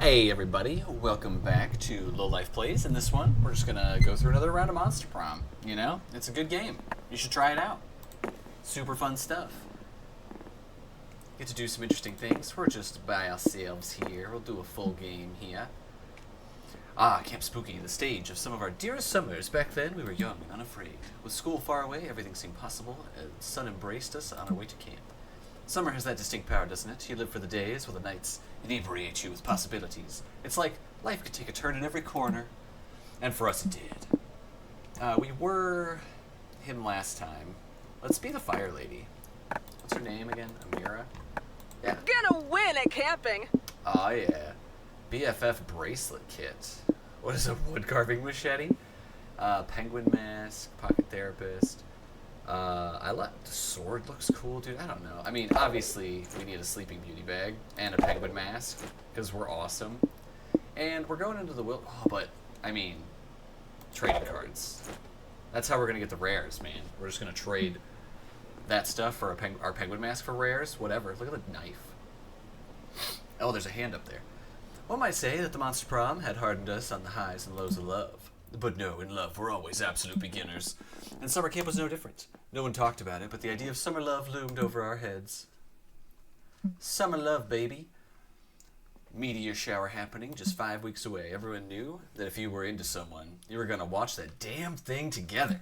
Hey everybody, welcome back to Low Life Plays. In this one, we're just gonna go through another round of Monster Prom. You know, it's a good game. You should try it out. Super fun stuff. Get to do some interesting things. We're just by ourselves here. We'll do a full game here. Camp Spooky, the stage of some of our dearest summers. Back then, we were young and unafraid. With school far away, everything seemed possible, and the sun embraced us on our way to camp. Summer has that distinct power, doesn't it? You live for the days, while the nights inebriate you with possibilities. It's like life could take a turn in every corner. And for us, it did. We were him last time. Let's be the fire lady. What's her name again? Amira? Yeah. Gonna win at camping. Oh, yeah. BFF bracelet kit. What is a wood carving machete? Penguin mask, pocket therapist. I like the sword looks cool, dude. I don't know. I mean, obviously, we need a sleeping beauty bag and a penguin mask because we're awesome. And we're going into the but I mean, trading cards. That's how we're gonna get the rares, man. We're just gonna trade that stuff for our penguin mask for rares. Whatever. Look at the knife. Oh, there's a hand up there. One might say that the Monster Prom had hardened us on the highs and lows of love. But no, in love, we're always absolute beginners. And summer camp was no different. No one talked about it, but the idea of summer love loomed over our heads. Summer love, baby. Meteor shower happening just 5 weeks away. Everyone knew that if you were into someone, you were going to watch that damn thing together.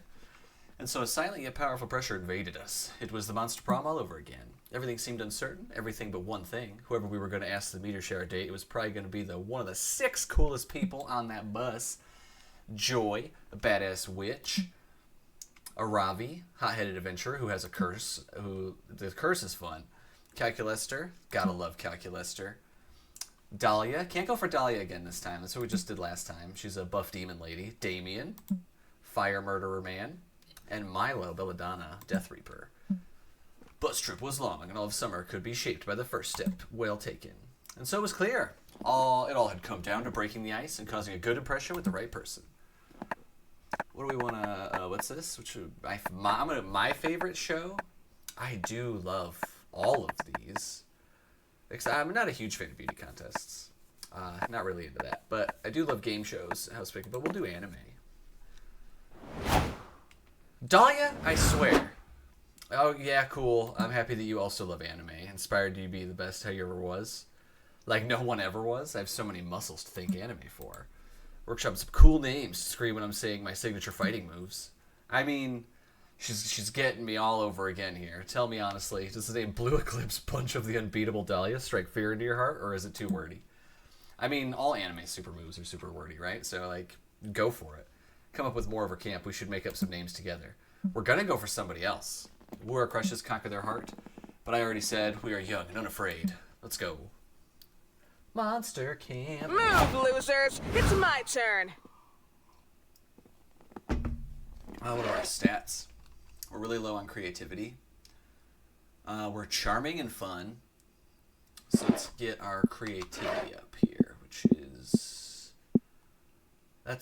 And so a silent yet powerful pressure invaded us. It was the Monster Prom all over again. Everything seemed uncertain, everything but one thing. Whoever we were going to ask to the meteor shower date, it was probably going to be one of the 6 coolest people on that bus. Joy, a badass witch. Aravi, hot-headed adventurer who has a curse. The curse is fun. Calculester, gotta love Calculester. Dahlia, can't go for Dahlia again this time. That's what we just did last time. She's a buff demon lady. Damien, fire murderer man, and Milo, Belladonna, Death Reaper. Bus trip was long, and all of summer could be shaped by the first step. Well taken. And so it was clear. It all had come down to breaking the ice and causing a good impression with the right person. What do we want to, what's this? My favorite show? I do love all of these. I'm not a huge fan of beauty contests. Not really into that. But I do love game shows, but we'll do anime. Dahlia, I swear. Oh, yeah, cool. I'm happy that you also love anime. Inspired you to be the best how you ever was. Like no one ever was. I have so many muscles to thank anime for. Workshop some cool names to scream when I'm saying my signature fighting moves. I mean, she's getting me all over again here. Tell me honestly, does the name Blue Eclipse Punch of the Unbeatable Dahlia strike fear into your heart, or is it too wordy? I mean, all anime super moves are super wordy, right? So, like, go for it. Come up with more over camp. We should make up some names together. We're gonna go for somebody else. Woo our crushes, conquer their heart. But I already said we are young and unafraid. Let's go. Monster Camp. Move, losers! It's my turn. What are our stats? We're really low on creativity. We're charming and fun. So let's get our creativity up here, which is... I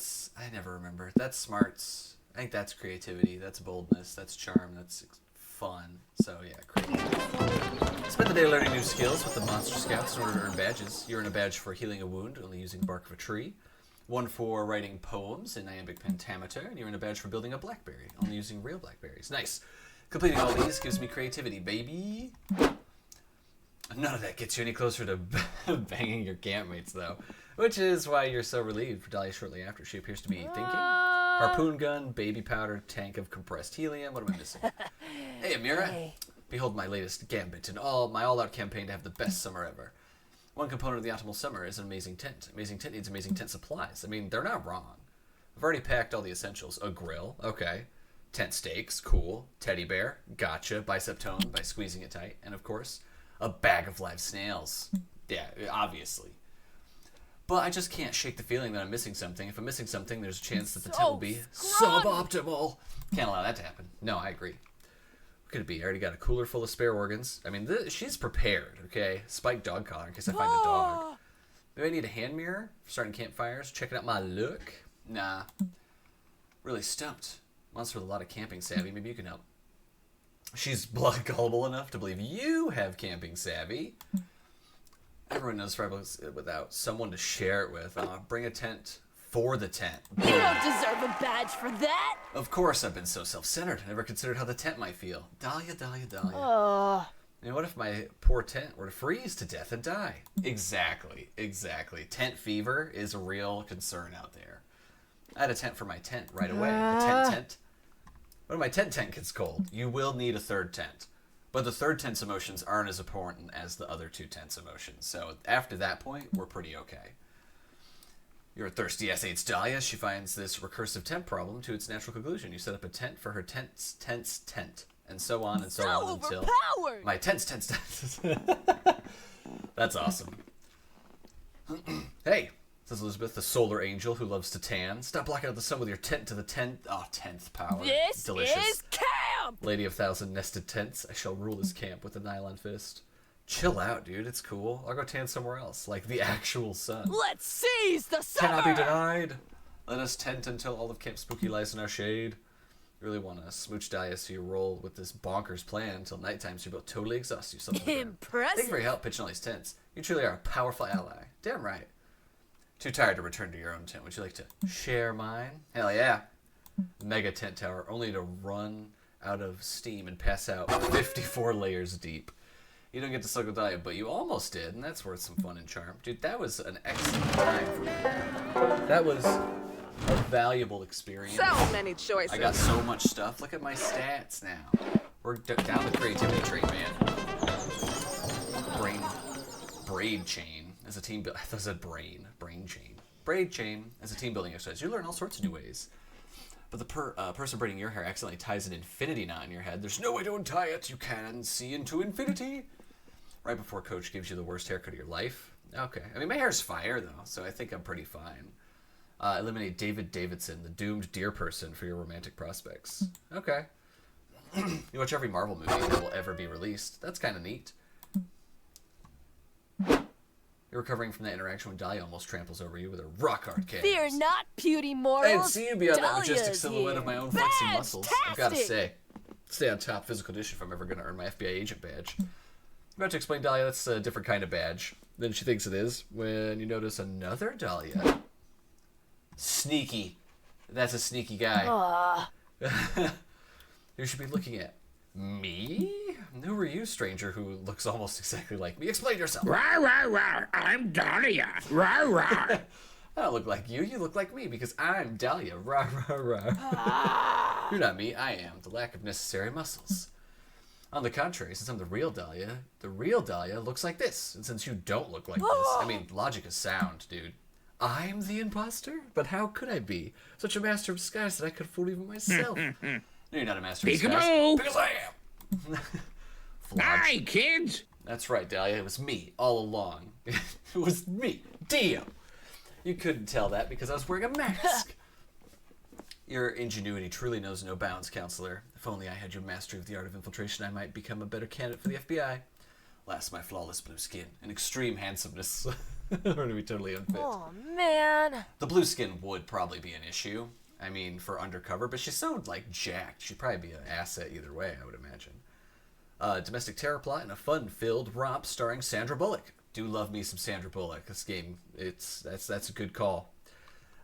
never remember. That's smarts. I think that's creativity. That's boldness. That's charm. That's fun. So yeah, creativity. Spend the day learning new skills with the Monster Scouts in order to earn badges. You earn a badge for healing a wound, only using bark of a tree. One for writing poems in iambic pentameter, and you earn a badge for building a blackberry, only using real blackberries. Nice. Completing all these gives me creativity, baby. None of that gets you any closer to banging your campmates, though. Which is why you're so relieved for Dahlia shortly after. She appears to be thinking. Harpoon gun, baby powder, tank of compressed helium. What am I missing? Hey, Amira. Hey. Behold my latest gambit in my all-out campaign to have the best summer ever. One component of the optimal summer is an amazing tent. Amazing tent needs amazing tent supplies. I mean, they're not wrong. I've already packed all the essentials. A grill, okay. Tent stakes, cool. Teddy bear, gotcha. Bicep tone by squeezing it tight. And of course, a bag of live snails. Yeah, obviously. But I just can't shake the feeling that I'm missing something. If I'm missing something, there's a chance that the tent will be suboptimal. Can't allow that to happen. No, I agree. What could it be? I already got a cooler full of spare organs. I mean, she's prepared, okay? Spiked dog collar in case I find a dog. Maybe I need a hand mirror for starting campfires, checking out my look. Nah. Really stumped. Monster with a lot of camping savvy. Maybe you can help. She's blood gullible enough to believe you have camping savvy. Everyone knows Freiburg's without someone to share it with. Bring a tent for the tent. You don't deserve a badge for that. Of course I've been so self-centered. I never considered how the tent might feel. Dahlia, Dahlia, Dahlia. And what if my poor tent were to freeze to death and die? Exactly. Tent fever is a real concern out there. I had a tent for my tent right away. A tent. When my tent gets cold, you will need a third tent. But the third tent's emotions aren't as important as the other two tents' emotions. So after that point, we're pretty okay. You're a thirsty S8's Dahlia. She finds this recursive tent problem to its natural conclusion. You set up a tent for her tent's tent. And so on and so on until... overpowered! My tents. That's awesome. Hey, says Elizabeth, the solar angel who loves to tan. Stop blocking out the sun with your tent to the 10th power. This Delicious. is camp! Lady of thousand nested tents, I shall rule this camp with a nylon fist. Chill out, dude. It's cool. I'll go tan somewhere else, like the actual sun. Let's seize the summer! Cannot be denied. Let us tent until all of Camp Spooky lies in our shade. You really want to smooch Dahlia, so you roll with this bonkers plan until nighttime, so you both totally exhaust yourself. Impressive. Thank you for your help pitching all these tents. You truly are a powerful ally. Damn right. Too tired to return to your own tent. Would you like to share mine? Hell yeah. Mega tent tower, only to run out of steam and pass out 54 layers deep. You don't get to suck with Dahlia, but you almost did, and that's worth some fun and charm. Dude, that was an excellent time for me. That was a valuable experience. So many choices. I got so much stuff. Look at my stats now. We're down the creativity train, man. Braid chain as a team building. I thought I said brain chain. Braid chain as a team building exercise. You learn all sorts of new ways. But the person braiding your hair accidentally ties an infinity knot in your head. There's no way to untie it. You can see into infinity. Right before Coach gives you the worst haircut of your life. Okay. I mean, my hair's fire, though, so I think I'm pretty fine. Eliminate David Davidson, the doomed deer person, for your romantic prospects. Okay. You watch every Marvel movie that will ever be released. That's kind of neat. You're recovering from that interaction when Dahlia almost tramples over you with her rock-hard calves. Fear not, puny I mortals. didn't see you beyond that Dahlia's majestic silhouette here. of my own flexing Fantastic. muscles. I've got to say, stay on top physical condition if I'm ever going to earn my FBI agent badge. I'm about to explain, Dahlia, that's a different kind of badge than she thinks it is when you notice another Dahlia. Sneaky. That's a sneaky guy. You should be looking at me? Who are you, stranger who looks almost exactly like me? Explain yourself. Rawr, rawr, rawr. I'm Dahlia. Rawr, rawr. I don't look like you. You look like me because I'm Dahlia. Rah, rah, rah. You're not me. I am. The lack of necessary muscles. On the contrary, since I'm the real Dahlia looks like this. And since you don't look like this, I mean, logic is sound, dude. I'm the imposter? But how could I be? Such a master of disguise that I could fool even myself. No, you're not a master of disguise. Peekaboo. Because I am. Hi, kids. That's right, Dahlia. It was me all along. It was me, Dio. You couldn't tell that because I was wearing a mask. Your ingenuity truly knows no bounds, counselor. If only I had your mastery of the art of infiltration, I might become a better candidate for the FBI. Last, my flawless blue skin and extreme handsomeness are to be totally unfit. Oh, man. The blue skin would probably be an issue. I mean, for undercover, but she's so, like, jacked. She'd probably be an asset either way, I would imagine. Domestic terror plot and a fun-filled romp starring Sandra Bullock. Do love me some Sandra Bullock. This game, that's a good call.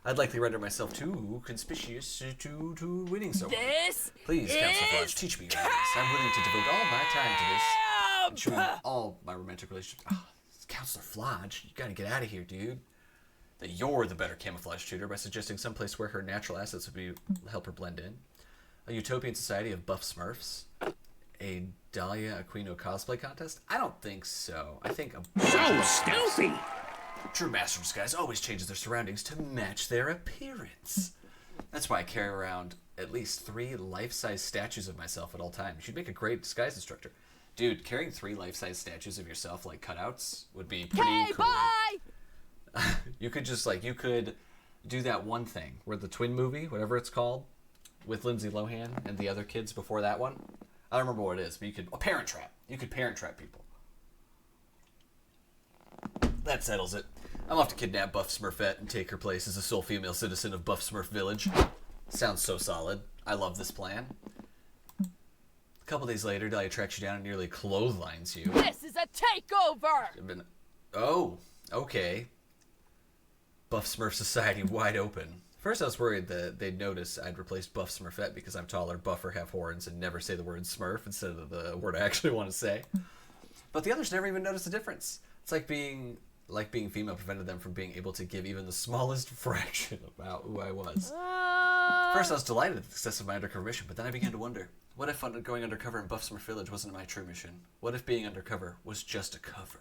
I'd likely render myself too conspicuous to winning so much. This Please, Counselor Fudge, is teach me your ways. I'm willing to devote all my time to this. camp. Ensuring all my romantic relationships. Oh, Counselor Flodge, you gotta get out of here, dude. That you're the better camouflage tutor by suggesting someplace where her natural assets would help her blend in. A utopian society of buff Smurfs. A Dahlia Aquino cosplay contest? I don't think so. I think a So stealthy. true master of disguise always changes their surroundings to match their appearance. That's why I carry around at least 3 life-size statues of myself at all times. You'd make a great disguise instructor. Dude, carrying 3 life-size statues of yourself, like cutouts, would be pretty Hey, cool. bye. You could just, like, you could do that one thing where the twin movie, whatever it's called, with Lindsay Lohan and the other kids before that one. I don't remember what it is, but you could... Parent Trap. You could Parent Trap people. That settles it. I'm off to kidnap Buff Smurfette and take her place as a sole female citizen of Buff Smurf Village. Sounds so solid. I love this plan. A couple days later, Dahlia tracks you down and nearly clotheslines you. This is a takeover. I've been Oh, okay. Buff Smurf Society wide open. First, I was worried that they'd notice I'd replaced Buff Smurfette because I'm taller, buffer, have horns, and never say the word Smurf instead of the word I actually want to say. But the others never even noticed the difference. It's like being female prevented them from being able to give even the smallest fraction about who I was. First, I was delighted at the success of my undercover mission, but then I began to wonder, what if going undercover in Buff Smurf Village wasn't my true mission? What if being undercover was just a cover?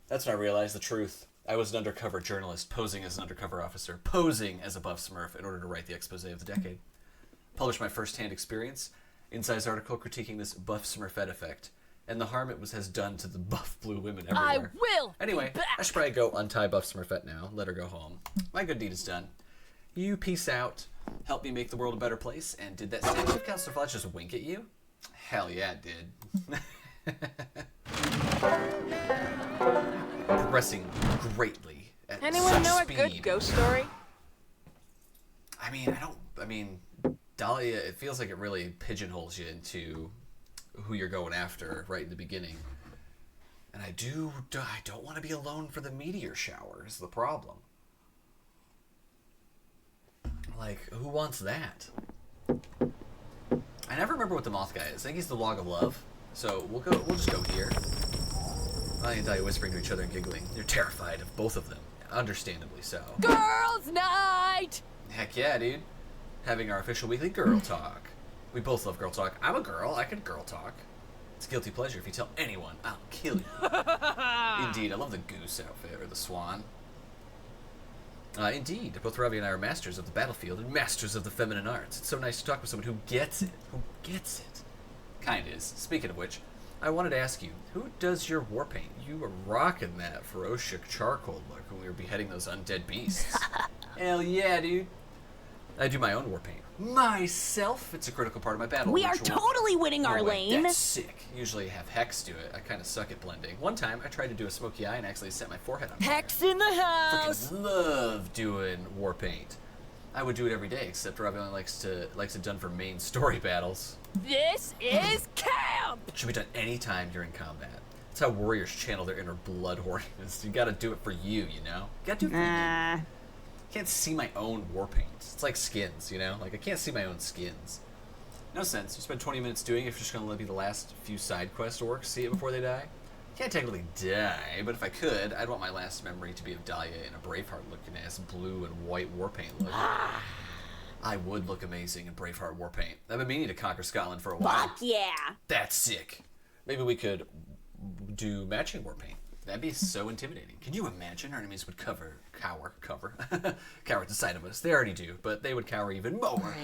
That's when I realized the truth. I was an undercover journalist, posing as an undercover officer, posing as a Buff Smurf in order to write the expose of the decade. Published my first-hand experience, Inside's article critiquing this Buff Smurfette effect, and the harm it has done to the buff blue women everywhere. I will. Anyway, be back. I should probably go untie Buff Smurfette now, let her go home. My good deed is done. You peace out, help me make the world a better place, and did that statue of Counselor Fudge just wink at you? Hell yeah, it did. Progressing greatly at Anyone such know a speed. good ghost story? I mean, Dahlia, it feels like it really pigeonholes you into who you're going after right in the beginning. And I don't want to be alone for the meteor shower is the problem. Like, who wants that? I never remember what the moth guy is. I think he's the log of love. So we'll just go here. I and Dahlia whispering to each other and giggling. They're terrified of both of them. Understandably so. Girls' night! Heck yeah, dude. Having our official weekly girl talk. We both love girl talk. I'm a girl. I can girl talk. It's a guilty pleasure. If you tell anyone, I'll kill you. Indeed. I love the goose outfit, or the swan. Indeed. Both Ravi and I are masters of the battlefield and masters of the feminine arts. It's so nice to talk with someone who gets it. Who gets it. Kind is. Speaking of which, I wanted to ask you, who does your war paint? You were rocking that ferocious charcoal look when we were beheading those undead beasts. Hell yeah, dude. I do my own war paint. Myself? It's a critical part of my battle We are ritual. totally winning our Oh, wait, lane. That's sick. Usually have Hex do it. I kind of suck at blending. One time, I tried to do a smoky eye and actually set my forehead on fire. Hex in the house! Freaking love doing war paint. I would do it every day, except Robbie only likes it done for main story battles. This is camp! It should be done anytime you're in combat. That's how warriors channel their inner blood horniness. You gotta do it for you, you know? You gotta do it for you. I can't see my own war paint. It's like skins, you know? Like, I can't see my own skins. No sense. You spend 20 minutes doing it if you're just gonna let me the last few side quest orcs see it before they die. Can't technically die, but if I could, I'd want my last memory to be of Dahlia in a Braveheart-looking ass blue and white war paint look. I would look amazing in Braveheart war paint. I've been meaning to conquer Scotland for a while. Fuck yeah. That's sick. Maybe we could do matching war paint. That'd be so intimidating. Can you imagine our enemies would cower at the sight of us? They already do, but they would cower even more.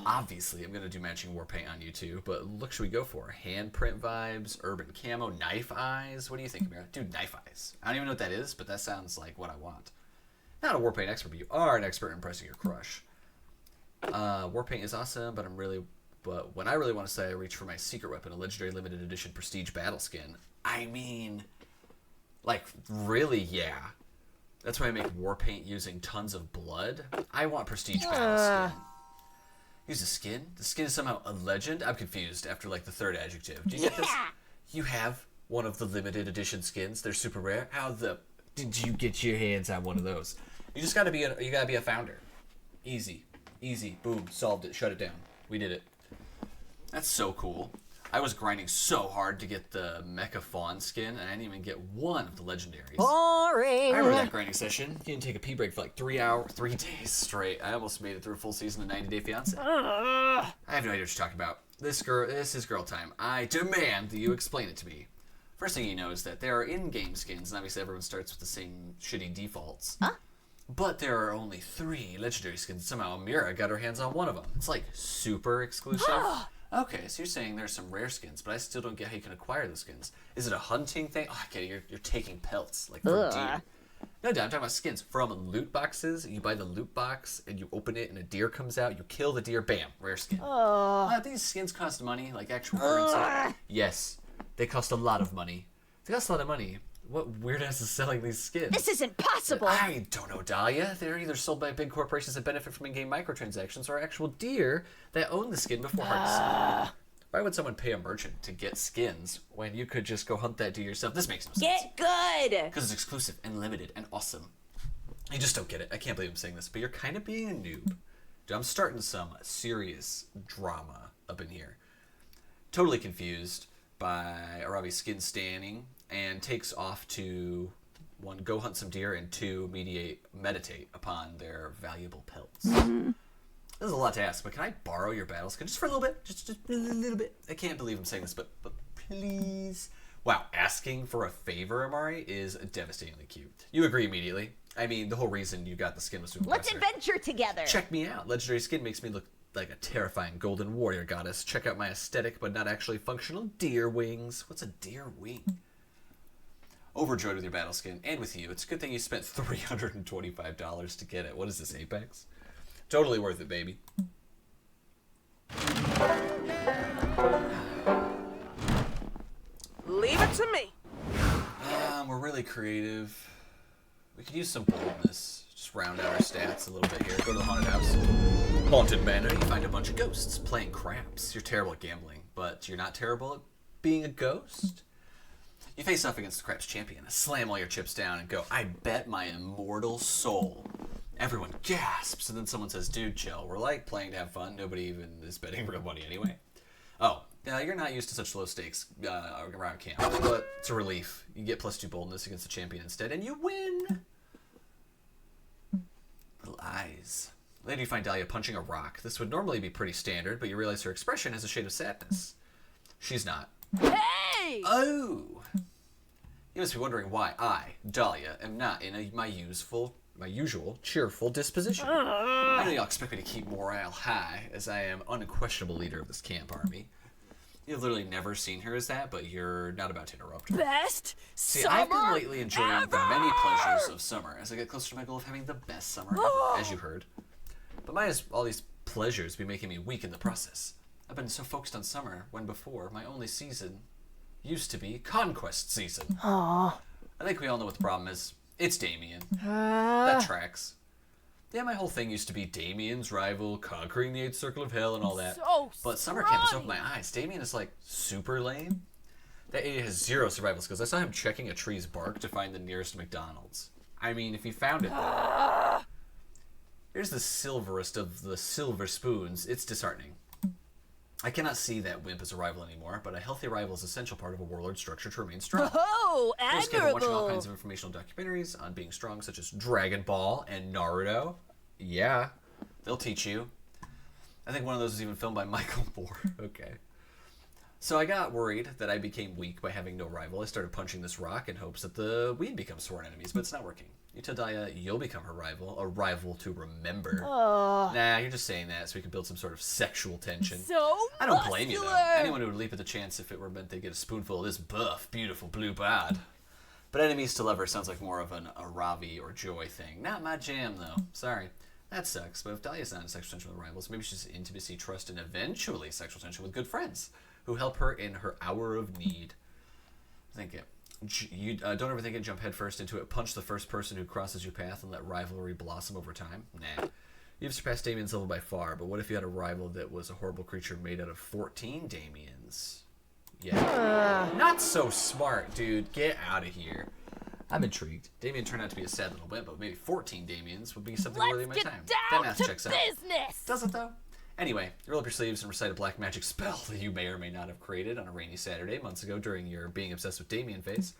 Obviously, I'm gonna do matching war paint on you too, but look, should we go for handprint vibes, urban camo, knife eyes? What do you think, Amira? Dude, knife eyes. I don't even know what that is, but that sounds like what I want. Not a war paint expert, but you are an expert in impressing your crush. War paint is awesome, but when I really want to say I reach for my secret weapon, a legendary limited edition prestige battle skin. I mean, like, really, yeah. That's why I make war paint using tons of blood. I want prestige battle skin. Use a skin? The skin is somehow a legend? I'm confused after, like, the third adjective. Do you get this? You have one of the limited edition skins. They're super rare. How the did you get your hands on one of those? You just gotta be a founder. Easy. Easy. Boom. Solved it. Shut it down. We did it. That's so cool. I was grinding so hard to get the Mecha Fawn skin, and I didn't even get one of the legendaries. Boring! I remember that grinding session. You didn't take a pee break for like 3 days straight. I almost made it through a full season of 90 Day Fiancé. I have no idea what you're talking about. This is girl time. I demand that you explain it to me. First thing you know is that there are in-game skins, and obviously everyone starts with the same shitty defaults. Huh? But there are only 3 legendary skins. Somehow Amira got her hands on one of them. It's like super exclusive. Okay, so you're saying there's some rare skins, but I still don't get how you can acquire those skins. Is it a hunting thing? Oh, I get it. You're taking pelts, like for a deer. No, I'm talking about skins. From loot boxes, you buy the loot box, and you open it, and a deer comes out. You kill the deer, bam, rare skin. These skins cost money, like actual currency. Yes, they cost a lot of money. They cost a lot of money. What weird ass is selling these skins? This isn't possible. I don't know, Dahlia. They're either sold by big corporations that benefit from in-game microtransactions or actual deer that own the skin before harvesting. Why would someone pay a merchant to get skins when you could just go hunt that deer yourself? This makes no sense. Get good. Because it's exclusive and limited and awesome. You just don't get it. I can't believe I'm saying this, but you're kind of being a noob. Dude, I'm starting some serious drama up in here. Totally confused by Arabi's skin standing and takes off to, 1, go hunt some deer, and 2, meditate upon their valuable pelts. This is a lot to ask, but can I borrow your battle skin just for a little bit? Just a little bit. I can't believe I'm saying this, but please. Wow, asking for a favor, Amari, is devastatingly cute. You agree immediately. I mean, the whole reason you got the skin was to impress Let's her. adventure together. Check me out. Legendary skin makes me look like a terrifying golden warrior goddess. Check out my aesthetic but not actually functional deer wings. What's a deer wing? Overjoyed with your battle skin and with you. It's a good thing you spent $325 to get it. What is this, Apex? Totally worth it, baby. Leave it to me. We're really creative. We could use some boldness. Just round out our stats a little bit here. Go to the haunted house. Haunted manor. You find a bunch of ghosts playing craps. You're terrible at gambling, but you're not terrible at being a ghost. You face off against the craps champion. Slam all your chips down and go, I bet my immortal soul. Everyone gasps, and then someone says, dude, chill. We're like playing to have fun. Nobody even is betting real money anyway. Oh, you're not used to such low stakes around camp, but it's a relief. You get +2 boldness against the champion instead, and you win. Little eyes. Later you find Dahlia punching a rock. This would normally be pretty standard, but you realize her expression has a shade of sadness. She's not. Hey! Oh! You must be wondering why I, Dahlia, am not in my usual cheerful disposition. I know y'all expect me to keep morale high, as I am unquestionable leader of this camp army. You've literally never seen her as that, but you're not about to interrupt her. Best See, summer I've been lately enjoying ever! the many pleasures of summer as I get closer to my goal of having the best summer ever, as you heard. But why does all these pleasures be making me weak in the process? I've been so focused on summer when before my only season used to be conquest season. Aww. I think we all know what the problem is. It's Damien. That tracks. Yeah, my whole thing used to be Damien's rival, conquering the 8th circle of hell and all that. So But summer camp has opened my eyes. Damien is like super lame. That idiot has 0 survival skills. I saw him checking a tree's bark to find the nearest McDonald's. I mean, if he found it though. Here's the silverest of the silver spoons. It's disheartening. I cannot see that wimp as a rival anymore, but a healthy rival is an essential part of a warlord structure to remain strong. Oh, Those kids are watching all admirable. kinds of informational documentaries on being strong, such as Dragon Ball and Naruto. Yeah, they'll teach you. I think one of those was even filmed by Michael Moore. Okay. So I got worried that I became weak by having no rival. I started punching this rock in hopes that we'd become sworn enemies, but it's not working. You tell Dahlia you'll become her rival, a rival to remember. Nah, you're just saying that so we can build some sort of sexual tension. So I don't blame you, though. muscular. Anyone who would leap at the chance if it were meant they'd get a spoonful of this buff, beautiful blue bod. But enemies to lover sounds like more of a Ravi or Joy thing. Not my jam, though. Sorry. That sucks, but if Dahlia's not in sexual tension with rivals, maybe she's in intimacy, trust, and eventually sexual tension with good friends who help her in her hour of need. Think it. You don't ever think it, jump headfirst into it, punch the first person who crosses your path, and let rivalry blossom over time? Nah. You've surpassed Damien's level by far, but what if you had a rival that was a horrible creature made out of 14 Damiens? Yeah. Not so smart, dude. Get out of here. I'm intrigued. Damien turned out to be a sad little wimp, but maybe 14 Damiens would be something worthy of my Let's time. get That down math to checks out. business. Does it, though? Anyway, you roll up your sleeves and recite a black magic spell that you may or may not have created on a rainy Saturday months ago during your being obsessed with Damien phase.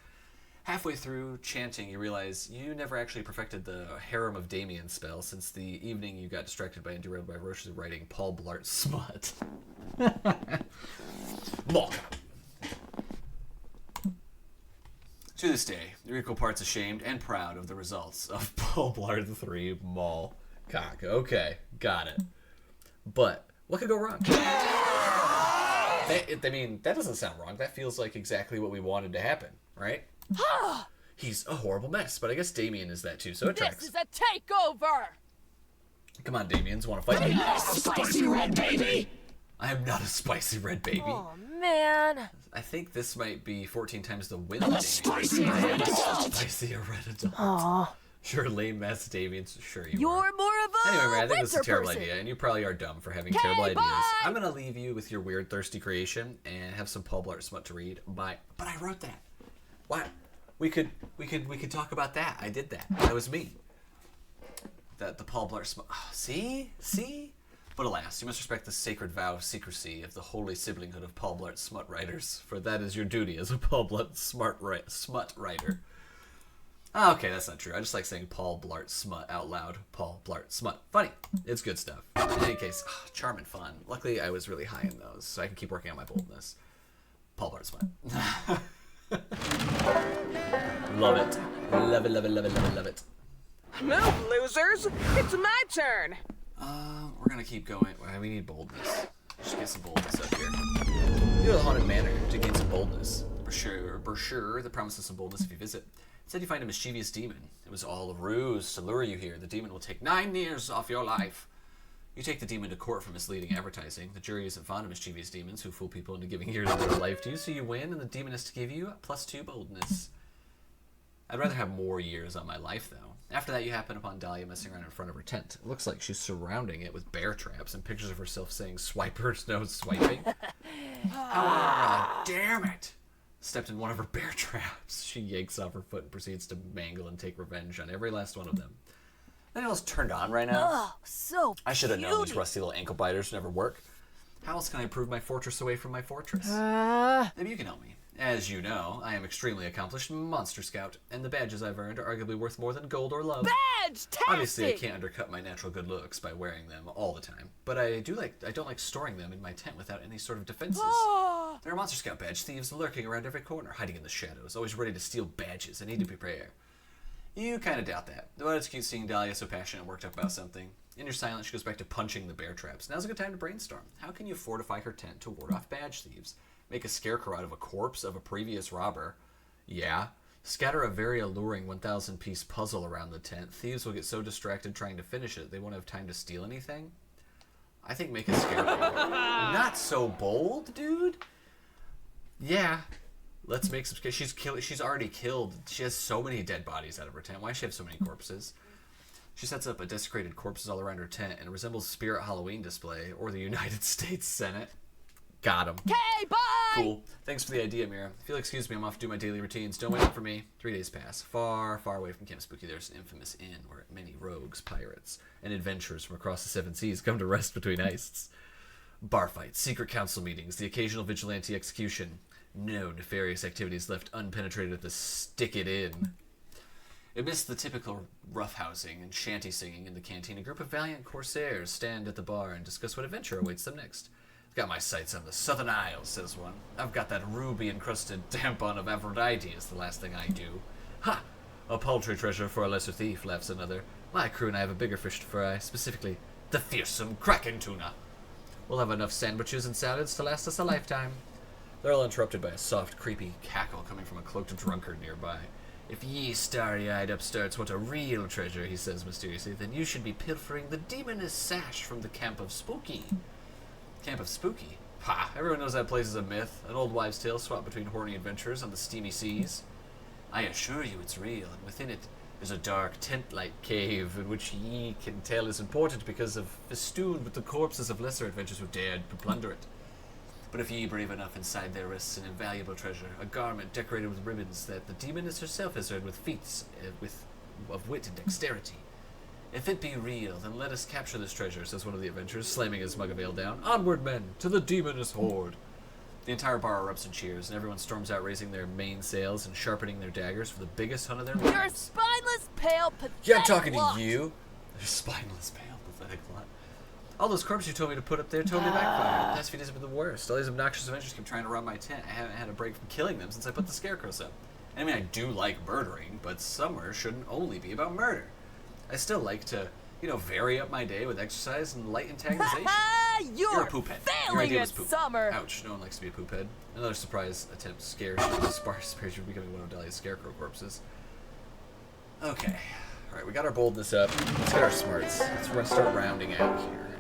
Halfway through chanting, you realize you never actually perfected the Harem of Damien spell since the evening you got distracted by and derailed by Roche's writing Paul Blart smut. Look. To this day, you're equal parts ashamed and proud of the results of Paul Blart the 3 Mall Cock. Okay, got it. But what could go wrong? I mean, that doesn't sound wrong. That feels like exactly what we wanted to happen, right? He's a horrible mess, but I guess Damien is that too, so it tracks. This is a takeover. Come on, Damiens, want to fight me? Spicy red baby! I am not a spicy red baby. Oh man. I think this might be 14 times the width of Damien. Spicy I am red a adult! spicy red adult. Aw. Sure, lame Macedonians. Sure you You're are. more of a Anyway, man, I think this is a winter terrible person. idea, and you probably are dumb for having Okay, terrible ideas. bye. I'm gonna leave you with your weird, thirsty creation and have some Paul Blart smut to read. Bye. But I wrote that. What? We could talk about that. I did that. That was me. That the Paul Blart smut. Oh, see. But alas, you must respect the sacred vow of secrecy of the holy siblinghood of Paul Blart smut writers, for that is your duty as a Paul Blart smut writer. Oh, okay, that's not true. I just like saying Paul Blart smut out loud. Paul Blart smut. Funny. It's good stuff. In any case, charm and fun. Luckily, I was really high in those, so I can keep working on my boldness. Paul Blart smut. Love it. Love it, love it, love it, love it, love it. Move, losers! It's my turn! We're gonna keep going. We need boldness. Just get some boldness up here. You know the Haunted Manor to gain some boldness. Brochure that promises some boldness if you visit. It said you find a mischievous demon. It was all a ruse to lure you here. The demon will take 9 years off your life. You take the demon to court for misleading advertising. The jury isn't fond of mischievous demons who fool people into giving years of their life to you, so you win, and the demon is to give you +2 boldness. I'd rather have more years on my life, though. After that, you happen upon Dahlia messing around in front of her tent. It looks like she's surrounding it with bear traps and pictures of herself saying, "Swipers, no swiping." Damn it! Stepped in one of her bear traps. She yanks off her foot and proceeds to mangle and take revenge on every last one of them. Anything else turned on right now? Oh, so I should have known these cutie. rusty little ankle biters never work. How else can I improve my fortress away from my fortress? Maybe you can help me. As you know, I am extremely accomplished monster scout, and the badges I've earned are arguably worth more than gold or love. Badge-tastic! Obviously, I can't undercut my natural good looks by wearing them all the time, but I don't like storing them in my tent without any sort of defenses. Oh. There are monster scout badge thieves lurking around every corner, hiding in the shadows, always ready to steal badges. I need to prepare. You kind of doubt that. Though it's cute seeing Dahlia so passionate and worked up about something. In your silence, she goes back to punching the bear traps. Now's a good time to brainstorm. How can you fortify her tent to ward off badge thieves? Make a scarecrow out of a corpse of a previous robber. Yeah. Scatter a very alluring 1,000-piece puzzle around the tent. Thieves will get so distracted trying to finish it, they won't have time to steal anything. I think make a scarecrow. Not so bold, dude. Yeah. Let's make some... She's already killed. She has so many dead bodies out of her tent. Why does she have so many corpses? She sets up a desecrated corpses all around her tent and it resembles Spirit Halloween display or the United States Senate. Got him. Okay, bye! Cool. Thanks for the idea, Mira. If you'll excuse me, I'm off to do my daily routines. Don't wait up for me. 3 days pass. Far, far away from Camp Spooky, there's an infamous inn where many rogues, pirates, and adventurers from across the 7 seas come to rest between heists. Bar fights, secret council meetings, the occasional vigilante execution. No nefarious activities left unpenetrated at the Stick It In. Amidst the typical roughhousing and shanty singing in the canteen, a group of valiant corsairs stand at the bar and discuss what adventure awaits them next. Got my sights on the Southern Isles, says one. I've got that ruby-encrusted tampon of Aphrodite is the last thing I do. Ha! A paltry treasure for a lesser thief, laughs another. My crew and I have a bigger fish to fry, specifically the fearsome kraken tuna. We'll have enough sandwiches and salads to last us a lifetime. They're all interrupted by a soft, creepy cackle coming from a cloaked drunkard nearby. If ye starry-eyed upstarts want a real treasure, he says mysteriously, then you should be pilfering the demoness sash from the Camp of Spooky. Camp of Spooky? Ha! Everyone knows that place is a myth, an old wives' tale swapped between horny adventurers on the steamy seas. I assure you it's real, and within it is a dark tent-like cave in which ye can tell is important because of festooned with the corpses of lesser adventurers who dared to plunder it. But if ye brave enough, inside there rests an invaluable treasure, a garment decorated with ribbons that the demoness herself has earned with feats of wit and dexterity. If it be real, then let us capture this treasure, says one of the adventurers, slamming his mug of ale down. Onward, men, to the demoness horde! The entire bar erupts in cheers, and everyone storms out raising their mainsails and sharpening their daggers for the biggest hunt of their You're lives. spineless, pale, pathetic Yeah, I'm talking lot. to you. They're spineless, pale, pathetic lot. All those corpses you told me to put up there totally backfired. The past few days have been the worst. All these obnoxious adventurers keep trying to rob my tent. I haven't had a break from killing them since I put the scarecrows up. I mean, I do like murdering, but summer shouldn't only be about murder. I still like to, vary up my day with exercise and light antagonization. You're a poop head. Your failing idea was at poop. summer. Ouch, no one likes to be a poop head. Another surprise attempt scares you becoming one of Dahlia's scarecrow corpses. Okay. Alright, we got our boldness up. Let's get our smarts. Let's start rounding out here.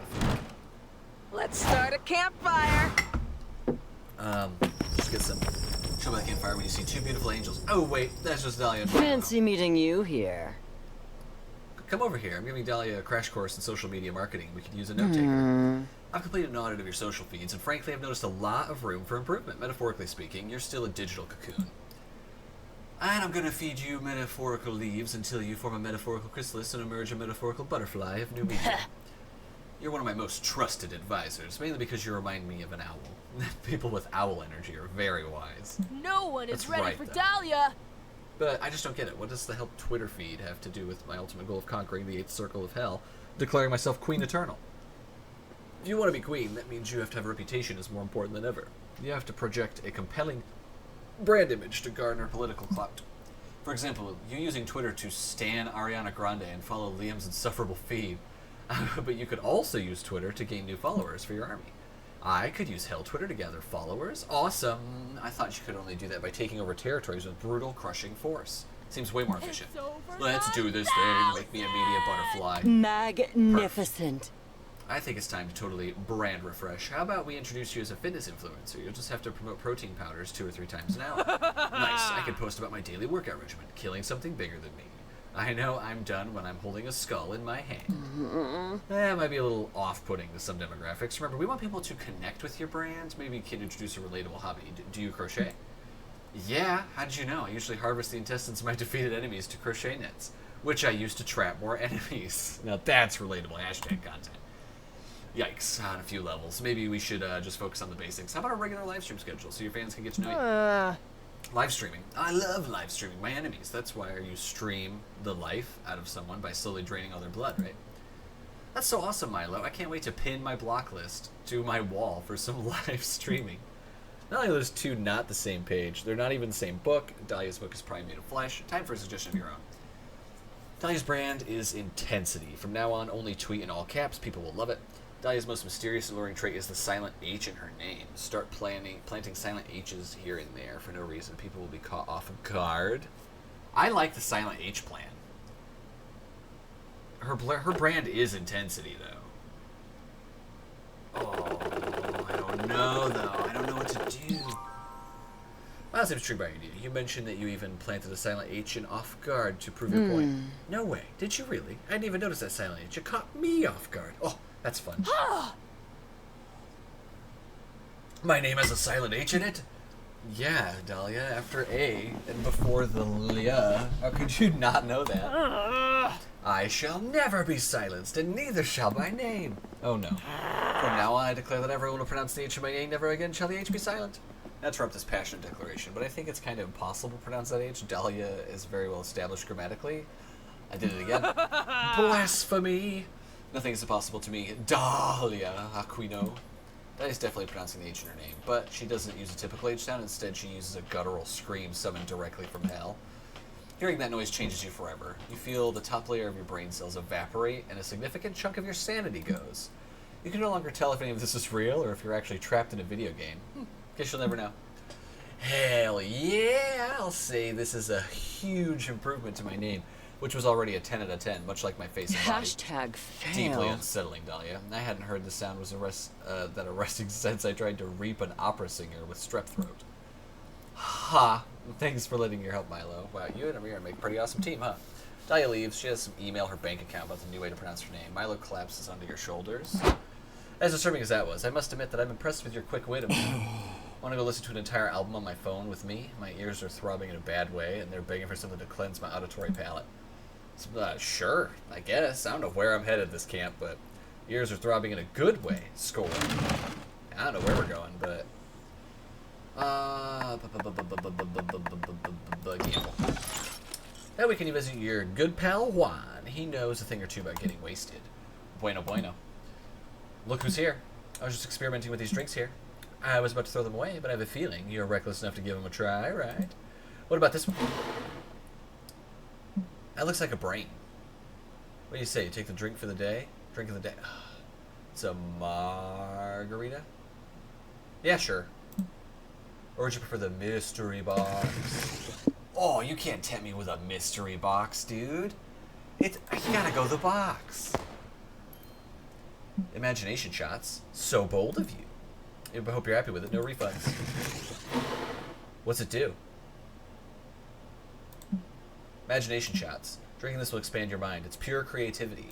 Let's start a campfire. Just get some... Show by the campfire when you see 2 beautiful angels. Oh, wait, that's just Dahlia. Fancy meeting you here. come over here. I'm giving Dahlia a crash course in social media marketing. We could use a note taker. I've completed an audit of your social feeds, and frankly, I've noticed a lot of room for improvement. Metaphorically speaking, you're still a digital cocoon. And I'm going to feed you metaphorical leaves until you form a metaphorical chrysalis and emerge a metaphorical butterfly of new media. You're one of my most trusted advisors, mainly because you remind me of an owl. People with owl energy are very wise. No one is That's ready right, for though. Dahlia. But I just don't get it. What does the help Twitter feed have to do with my ultimate goal of conquering the 8th circle of hell, declaring myself Queen Eternal? If you want to be queen, that means you have to have a reputation as more important than ever. You have to project a compelling brand image to garner political clout. For example, you using Twitter to stan Ariana Grande and follow Liam's insufferable feed. But you could also use Twitter to gain new followers for your army. I could use Hell Twitter to gather followers. Awesome. I thought you could only do that by taking over territories with brutal, crushing force. Seems way more efficient. Let's do this thing. Make me a media butterfly. Magnificent. I think it's time to totally brand refresh. How about we introduce you as a fitness influencer? You'll just have to promote protein powders 2 or 3 times an hour. Nice. I can post about my daily workout regimen, killing something bigger than me. I know I'm done when I'm holding a skull in my hand. That might be a little off-putting to some demographics. Remember, we want people to connect with your brand. Maybe you can introduce a relatable hobby. Do you crochet? Yeah, how did you know? I usually harvest the intestines of my defeated enemies to crochet nets, which I use to trap more enemies. Now that's relatable hashtag content. Yikes, on a few levels. Maybe we should just focus on the basics. How about a regular live stream schedule so your fans can get to know you? Live streaming. I love live streaming. My enemies. That's why you stream the life out of someone by slowly draining all their blood, right? That's so awesome, Milo. I can't wait to pin my block list to my wall for some live streaming. Not only are those two not the same page, they're not even the same book. Dahlia's book is probably made of flesh. Time for a suggestion of your own. Dahlia's brand is intensity. From now on, only tweet in all caps. People will love it. Dahlia's most mysterious and alluring trait is the silent H in her name. Start planting silent H's here and there for no reason. People will be caught off guard. I like the silent H plan. Her brand is intensity, though. Oh, I don't know, though. I don't know what to do. Well, seems true by idea. You mentioned that you even planted a silent H in off guard to prove your point. No way. Did you really? I didn't even notice that silent H. It caught me off guard. Oh, that's fun. My name has a silent H in it? Yeah, Dahlia, after A and before the Lia. How could you not know that? I shall never be silenced, and neither shall my name. Oh no. From now on, I declare that everyone will pronounce the H in my name. Never again shall the H be silent. That's from this passionate declaration, but I think it's kind of impossible to pronounce that H. Dahlia is very well established grammatically. I did it again. Blasphemy! Nothing is impossible to me. Dahlia Aquino. Dahlia's definitely pronouncing the H in her name, but she doesn't use a typical H sound. Instead, she uses a guttural scream summoned directly from hell. Hearing that noise changes you forever. You feel the top layer of your brain cells evaporate, and a significant chunk of your sanity goes. You can no longer tell if any of this is real or if you're actually trapped in a video game. Guess you'll never know. Hell yeah! I'll say this is a huge improvement to my name, which was already a 10 out of 10, much like my face and body. Hashtag fail. Deeply unsettling, Dahlia. I hadn't heard the sound was that arresting since I tried to reap an opera singer with strep throat. Ha! Thanks for lending your help, Milo. Wow, you and Amira make a pretty awesome team, huh? Dahlia leaves. She has some email her bank account about the new way to pronounce her name. Milo collapses onto your shoulders. As disturbing as that was, I must admit that I'm impressed with your quick wit. Want to go listen to an entire album on my phone with me? My ears are throbbing in a bad way, and they're begging for something to cleanse my auditory palate. So, sure, I guess. I don't know where I'm headed this camp, but ears are throbbing in a good way. Score. I don't know where we're going, but... gamble. Now we can visit your good pal Juan. He knows a thing or two about getting wasted. Bueno, bueno. Look who's here. I was just experimenting with these drinks here. I was about to throw them away, but I have a feeling you're reckless enough to give them a try, right? What about this one? That looks like a brain. What do you say? You take the drink for the day? Drink of the day. It's a margarita? Yeah, sure. Or would you prefer the mystery box? Oh, you can't tempt me with a mystery box, dude. I gotta go the box. Imagination shots. So bold of you. I hope you're happy with it. No refunds. What's it do? Imagination shots. Drinking this will expand your mind. It's pure creativity.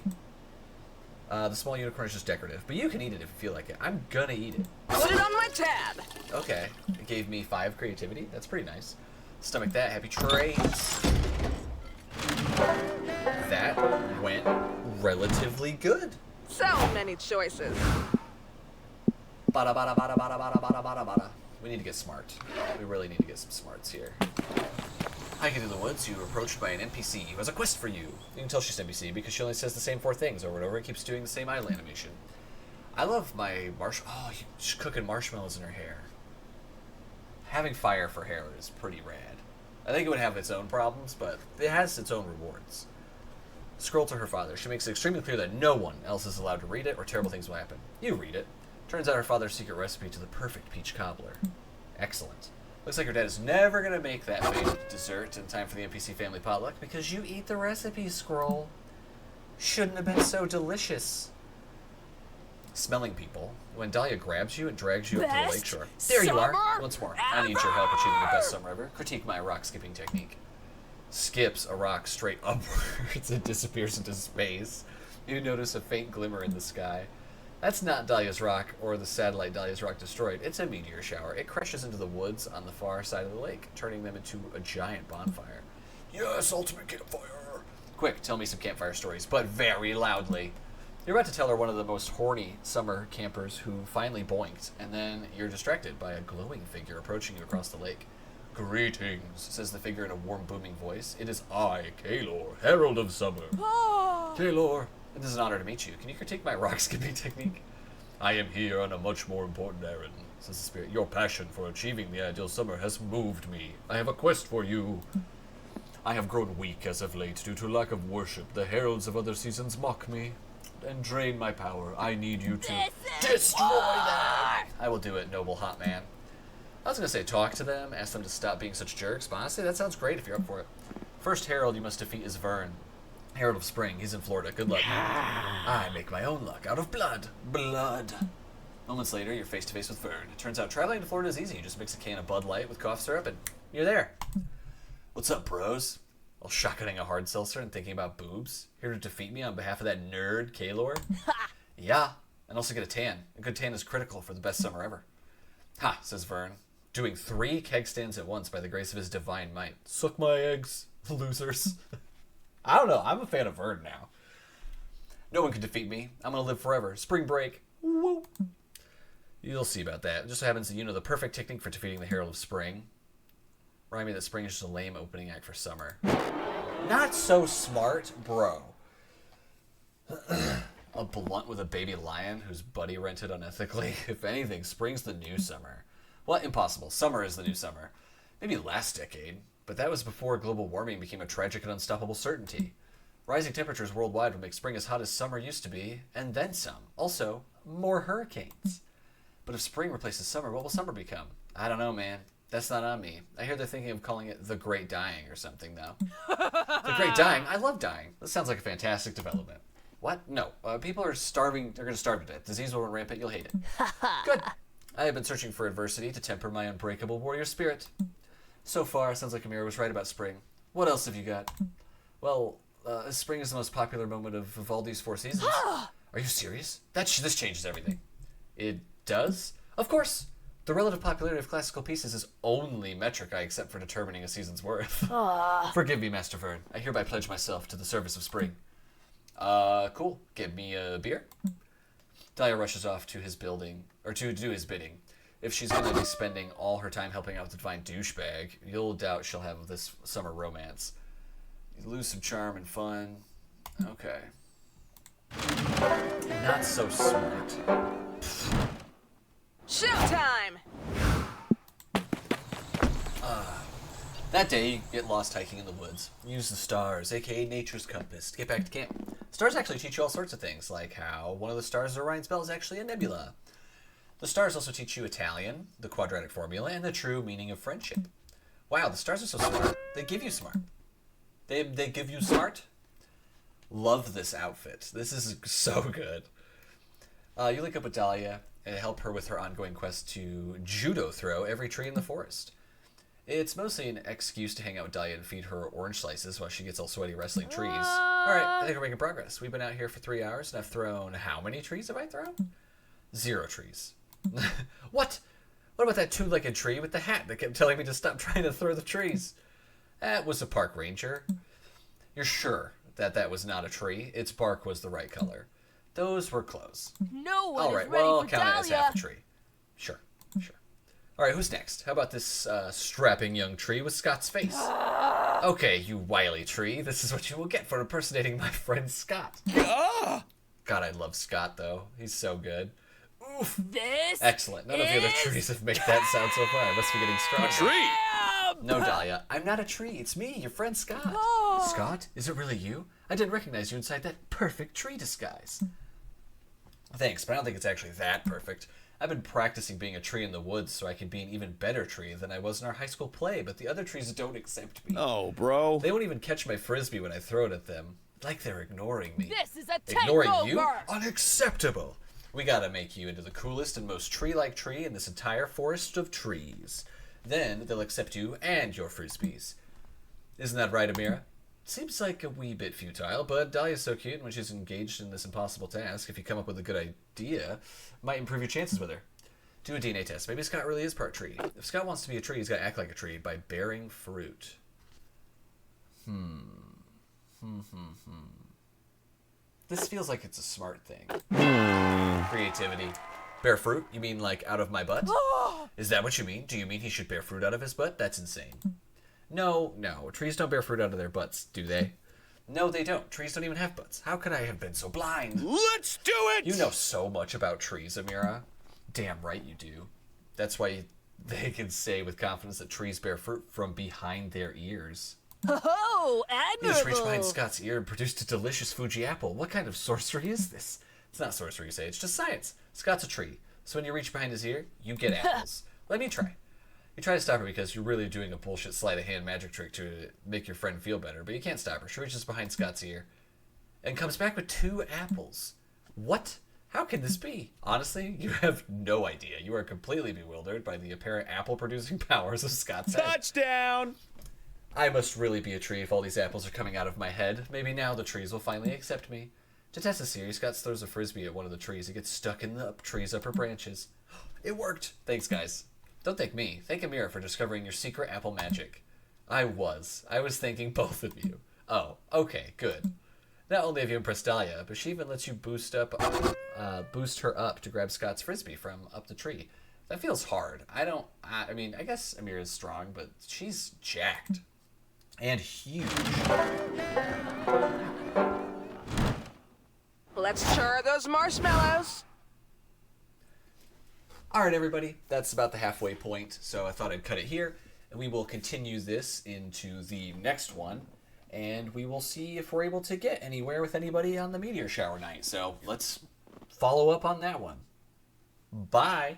The small unicorn is just decorative, but you can eat it if you feel like it. I'm gonna eat it. Put it on my tab. Okay, it gave me 5 creativity. That's pretty nice. Stomach that. Happy trades. That went relatively good. So many choices. Bada bada bada bada bada bada bada bada. We need to get smart. We really need to get some smarts here. Hiking through the woods, you are approached by an NPC who has a quest for you. You can tell she's NPC because she only says the same 4 things over and over and keeps doing the same idle animation. I love my oh, she's cooking marshmallows in her hair. Having fire for hair is pretty rad. I think it would have its own problems, but it has its own rewards. Scroll to her father. She makes it extremely clear that no one else is allowed to read it or terrible things will happen. You read it. Turns out her father's secret recipe to the perfect peach cobbler. Excellent. Looks like her dad is never going to make that famed dessert in time for the NPC family potluck because you eat the recipe, Scroll. Shouldn't have been so delicious. Smelling people. When Dahlia grabs you and drags you up to the lakeshore. There you are. Once more. I need your help achieving the best summer ever. Critique my rock skipping technique. Skips a rock straight upwards and disappears into space. You notice a faint glimmer in the sky. That's not Dahlia's rock or the satellite Dahlia's rock destroyed. It's a meteor shower. It crashes into the woods on the far side of the lake, turning them into a giant bonfire. Yes, ultimate campfire. Quick, tell me some campfire stories, but very loudly. You're about to tell her one of the most horny summer campers who finally boinked, and then you're distracted by a glowing figure approaching you across the lake. Greetings, says the figure in a warm, booming voice. It is I, Kalor, Herald of Summer. Kalor, it is an honor to meet you. Can you critique my rock skipping technique? I am here on a much more important errand, says the spirit. Your passion for achieving the ideal summer has moved me. I have a quest for you. I have grown weak as of late due to lack of worship. The heralds of other seasons mock me and drain my power. I need you to destroy them. I will do it, noble hot man. I was going to say talk to them, ask them to stop being such jerks, but honestly, that sounds great if you're up for it. First herald you must defeat is Vern. Herald of Spring. He's in Florida. Good luck. I make my own luck out of blood. Blood. Moments later, you're face to face with Vern. It turns out traveling to Florida is easy. You just mix a can of Bud Light with cough syrup and you're there. What's up, bros? While shotgunning a hard seltzer and thinking about boobs. Here to defeat me on behalf of that nerd, Kalor? Yeah, and also get a tan. A good tan is critical for the best summer ever. Ha, says Vern. Doing 3 keg stands at once by the grace of his divine might. Suck my eggs, losers. I don't know. I'm a fan of Vern now. No one can defeat me. I'm going to live forever. Spring break. Woo. You'll see about that. It just so happens that you know the perfect technique for defeating the Herald of Spring. Remind me that spring is just a lame opening act for summer. Not so smart, bro. A blunt with a baby lion whose buddy rented unethically. If anything, spring's the new summer. Well, impossible. Summer is the new summer. Maybe last decade. But that was before global warming became a tragic and unstoppable certainty. Rising temperatures worldwide would make spring as hot as summer used to be, and then some. Also, more hurricanes. But if spring replaces summer, what will summer become? I don't know, man. That's not on me. I hear they're thinking of calling it the Great Dying or something, though. The Great Dying? I love dying. This sounds like a fantastic development. What? No. People are starving. They're going to starve to death. Disease will run rampant. You'll hate it. Good. I have been searching for adversity to temper my unbreakable warrior spirit. So far, sounds like Amira was right about spring. What else have you got? Well, spring is the most popular moment of Vivaldi's 4 seasons. Are you serious? This changes everything. It does? Of course. The relative popularity of classical pieces is only metric I accept for determining a season's worth. Forgive me, Master Vern. I hereby pledge myself to the service of spring. Cool. Give me a beer. Dahlia rushes off to his building, or to do his bidding. If she's going to be spending all her time helping out with the divine douchebag, you'll doubt she'll have this summer romance. You lose some charm and fun. Okay. Not so smart. Showtime! That day, you get lost hiking in the woods. Use the stars, aka nature's compass, to get back to camp. Stars actually teach you all sorts of things, like how one of the stars of Orion's belt is actually a nebula. The stars also teach you Italian, the quadratic formula, and the true meaning of friendship. Wow, the stars are so smart. They give you smart. They give you smart? Love this outfit. This is so good. You link up with Dahlia and help her with her ongoing quest to judo throw every tree in the forest. It's mostly an excuse to hang out with Dahlia and feed her orange slices while she gets all sweaty wrestling trees. Alright, I think we're making progress. We've been out here for 3 hours and I've thrown... How many trees have I thrown? 0 trees. What? What about that two-legged tree with the hat that kept telling me to stop trying to throw the trees? That was a park ranger. You're sure that that was not a tree? Its bark was the right color. Those were close. No one Alright, is ready well, for count it as Dahlia. half a tree. Sure. Alright, who's next? How about this strapping young tree with Scott's face? Okay, you wily tree. This is what you will get for impersonating my friend Scott. God, I love Scott, though. He's so good. Oof. This Excellent. None of the other trees have made that sound so far. I must be getting stronger. Tree. No, Dahlia. I'm not a tree. It's me, your friend Scott. Scott? Is it really you? I didn't recognize you inside that perfect tree disguise. Thanks, but I don't think it's actually that perfect. I've been practicing being a tree in the woods so I can be an even better tree than I was in our high school play, but the other trees don't accept me. Oh, bro. They won't even catch my frisbee when I throw it at them. Like they're ignoring me. This is a Ignoring takeover. you? Unacceptable. We gotta make you into the coolest and most tree-like tree in this entire forest of trees. Then they'll accept you and your frisbees. Isn't that right, Amira? Seems like a wee bit futile, but Dahlia's so cute, and when she's engaged in this impossible task, if you come up with a good idea, might improve your chances with her. Do a DNA test. Maybe Scott really is part tree. If Scott wants to be a tree, he's got to act like a tree by bearing fruit. This feels like it's a smart thing. Creativity. Bear fruit? You mean like out of my butt? Is that what you mean? Do you mean he should bear fruit out of his butt? That's insane. No. Trees don't bear fruit out of their butts, do they? No, they don't. Trees don't even have butts. How could I have been so blind? Let's do it! You know so much about trees, Amira. Damn right you do. That's why they can say with confidence that trees bear fruit from behind their ears. Oh, He just reached behind admirable. Scott's ear and produced a delicious Fuji apple. What kind of sorcery is this? It's not sorcery, you say. It's just science. Scott's a tree. So when you reach behind his ear, you get apples. Let me try. You try to stop her because you're really doing a bullshit sleight of hand magic trick to make your friend feel better, but you can't stop her. She reaches behind Scott's ear and comes back with 2 apples. What? How can this be? Honestly, you have no idea. You are completely bewildered by the apparent apple-producing powers of Scott's head. Touchdown! I must really be a tree if all these apples are coming out of my head. Maybe now the trees will finally accept me. To test this theory, Scott throws a frisbee at one of the trees. It gets stuck in the tree's upper branches. It worked! Thanks, guys. Don't thank me. Thank Amira for discovering your secret apple magic. I was thanking both of you. Oh, okay, good. Not only have you impressed Dahlia, but she even lets you boost her up to grab Scott's frisbee from up the tree. That feels hard. I mean, I guess Amira's strong, but she's jacked. And huge. Let's char those marshmallows. Alright, everybody, that's about the halfway point, so I thought I'd cut it here, and we will continue this into the next one, and we will see if we're able to get anywhere with anybody on the meteor shower night. So let's follow up on that one. Bye!